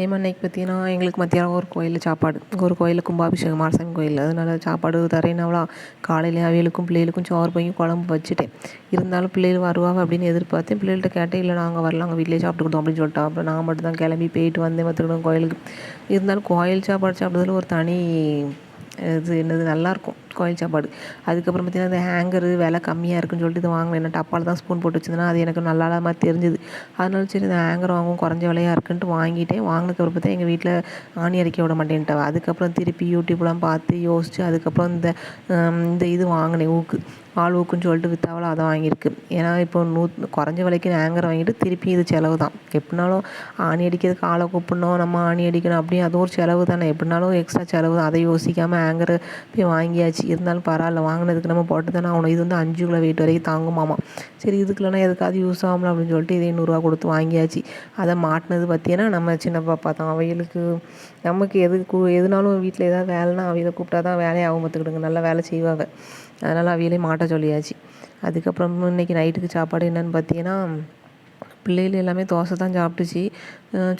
இன்னைக்கு பார்த்தீங்கன்னா எங்களுக்கு மத்தியானம் ஒரு கோயிலில் சாப்பாடு, ஒரு கோயிலில் கும்பாபிஷேகம் மாரசாமி கோயில். அதனால சாப்பாடு தரேன்னாவளா, காலையிலே அவியலுக்கும் பிள்ளைகளுக்கும் சோறு பொங்கி குழம்பு வச்சுட்டேன். இருந்தாலும் பிள்ளைகள் வருவாங்க அப்படின்னு எதிர்பார்த்தேன். பிள்ளைகள்ட்ட கேட்டேன், இல்லை நாங்கள் வரல, அங்கே வீட்டிலே சாப்பிட்டுக்கிட்டோம் அப்படின்னு சொல்லிட்டா. அப்புறம் நான் மட்டும் தான் கிளம்பி போயிட்டு வந்தேன் பார்த்துக்கிட்டோம் கோயிலுக்கு. இருந்தாலும் கோயில் சாப்பாடு சாப்பிட்றதுல ஒரு தனி இது என்னது நல்லாயிருக்கும் கோயில் சாப்பாடு. அதுக்கப்புறம் பார்த்திங்கன்னா அந்த ஹேங்கரு விலை கம்மியாக இருக்குன்னு சொல்லிட்டு இது வாங்கினேன். என்ன டப்பாவில் தான் ஸ்பூன் போட்டு வச்சுருந்தேன்னா அது எனக்கு நல்லா மாதிரி தெரிஞ்சுது. அதனால சரி இந்த ஹேங்கர் வாங்குவோம், குறைஞ்ச விலையாக இருக்குன்ட்டு வாங்கிட்டேன். வாங்கினதுக்கப்புறம் பார்த்தா எங்கள் வீட்டில் ஆணி அடிக்க விட மாட்டேன்ட்டா. அதுக்கப்புறம் திருப்பி யூடியூப்லாம் பார்த்து யோசித்து அதுக்கப்புறம் இந்த இது வாங்கினேன், ஊக்கு பால் ஊக்குன்னு சொல்லிட்டு வித்தாவளோ அதை வாங்கியிருக்கு. ஏன்னா இப்போ குறைஞ்ச விலைக்கு ஹேங்கர் வாங்கிட்டு திருப்பி இது செலவு தான். எப்படினாலும் ஆணி அடிக்கிறதுக்கு ஆளை கூப்பிடணும், நம்ம ஆணி அடிக்கணும், அப்படி அது ஒரு செலவு தானே. எப்படினாலும் எக்ஸ்ட்ரா செலவு தான். அதை யோசிக்காமல் ஹேங்கர் போய் வாங்கியாச்சு. இருந்தாலும் பரவாயில்ல, வாங்கினதுக்கு நம்ம போட்டு தானே ஆகணும். இது வந்து 5 கிலோ வெயிட் வரைக்கும் தாங்குமாமா. சரி இதுக்குள்ளனா எதுக்காவது யூஸ் ஆகும்ல அப்படின்னு சொல்லிட்டு இதே 100 ரூபா கொடுத்து வாங்கியாச்சு. அதை மாட்டினது பார்த்தீங்கன்னா நம்ம சின்ன பாப்பா தான். அவைகளுக்கு நமக்கு எதுனாலும் வீட்டில் ஏதாவது வேலைன்னா அவைகளை கூப்பிட்டா தான் வேலையாகும் பார்த்துக்கிடுங்க, நல்லா வேலை செய்வாங்க. அதனால் அவையிலே மாட்ட சொல்லியாச்சு. அதுக்கப்புறம் இன்றைக்கி நைட்டுக்கு சாப்பாடு என்னென்னு பார்த்தீங்கன்னா, பிள்ளைகள் எல்லாமே தோசை தான் சாப்பிட்டுச்சு.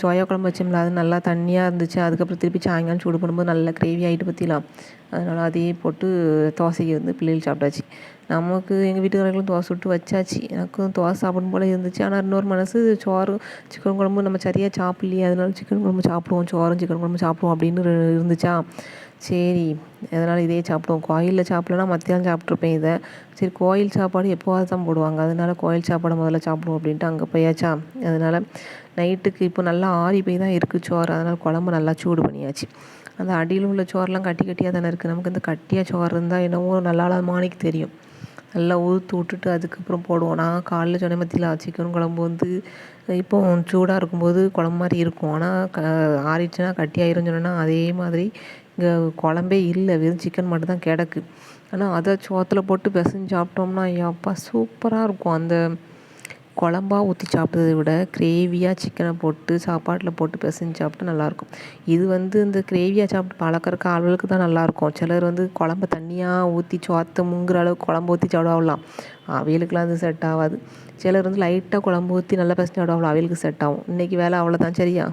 சோயா குழம்பு வச்சோம்ல, அது நல்லா தண்ணியாக இருந்துச்சு. அதுக்கப்புறம் திருப்பி சாயங்காலம் சூடு பண்ணும்போது நல்லா கிரேவி ஆகிட்டு பற்றிலாம். அதனால் அதையே போட்டு தோசைக்கு வந்து பிள்ளைகள் சாப்பிட்டாச்சு. நமக்கு எங்கள் வீட்டுக்காரர்களும் தோசை விட்டு வச்சாச்சு. எனக்கும் தோசை சாப்பிடும் போல் இருந்துச்சு. ஆனால் இன்னொரு மனசு சோறு சிக்கன் குழம்பு நம்ம சரியாக சாப்பிட்லையே, அதனால சிக்கன் குழம்பு சாப்பிடுவோம், சோறும் சிக்கன் குழம்பு சாப்பிடுவோம் அப்படின்னு இருந்துச்சா. சரி அதனால் இதே சாப்பிடுவோம். கோயிலில் சாப்பிட்லன்னா மத்தியானம் சாப்பிட்ருப்பேன் இதை. சரி கோயில் சாப்பாடு எப்போவாது தான் போடுவாங்க, அதனால கோயில் சாப்பாடை முதல்ல சாப்பிடுவோம் அப்படின்ட்டு அங்கே போயாச்சா. அதனால் நைட்டுக்கு இப்போ நல்லா ஆறி போய் தான் இருக்குது சோறு. அதனால் குழம்பு நல்லா சூடு பண்ணியாச்சு. அந்த அடியில் உள்ள சோறுலாம் கட்டி கட்டியாக தானே இருக்குது. நமக்கு இந்த கட்டியாக சோறு இருந்தால் என்னவோ நல்லா மாணிக்கு தெரியும். நல்லா ஊற்று விட்டுட்டு அதுக்கப்புறம் போடுவோம். நான் காலைல சொன்ன மத்தியில் சிக்கன் குழம்பு வந்து இப்போ சூடாக இருக்கும்போது குழம்பு மாதிரி இருக்கும். ஆனால் ஆறிடுச்சுன்னா கட்டியாயிரும் சொன்னேன்னா அதே மாதிரி இங்கே குழம்பே இல்லை, வெறும் சிக்கன் மட்டும் தான் கிடக்கு. ஆனால் அதை சோத்தில் போட்டு பிசைஞ்சு சாப்பிட்டோம்னா ஐயாப்பா சூப்பராக இருக்கும். அந்த குழம்பா ஊற்றி சாப்பிட்றதை விட கிரேவியாக சிக்கனை போட்டு சாப்பாட்டில் போட்டு பிசைஞ்சு சாப்பிட்டா நல்லாயிருக்கும். இது வந்து இந்த கிரேவியாக சாப்பிட்டு பழக்கிறக்கு ஆளுகளுக்கு தான் நல்லாயிருக்கும். சிலர் வந்து குழம்பு தண்ணியாக ஊற்றி சோத்தை முங்குற அளவுக்கு குழம்பு ஊற்றி சாப்பிடுவாங்களாம், அவியலுக்குலாம் அது செட் ஆகாது. சிலர் வந்து லைட்டாக குழம்பு ஊற்றி நல்லா பிசைஞ்சு சாப்பிடுவாங்களா, அவியலுக்கு செட் ஆகும். இன்றைக்கி வேலை அவ்வளோதான். சரியா?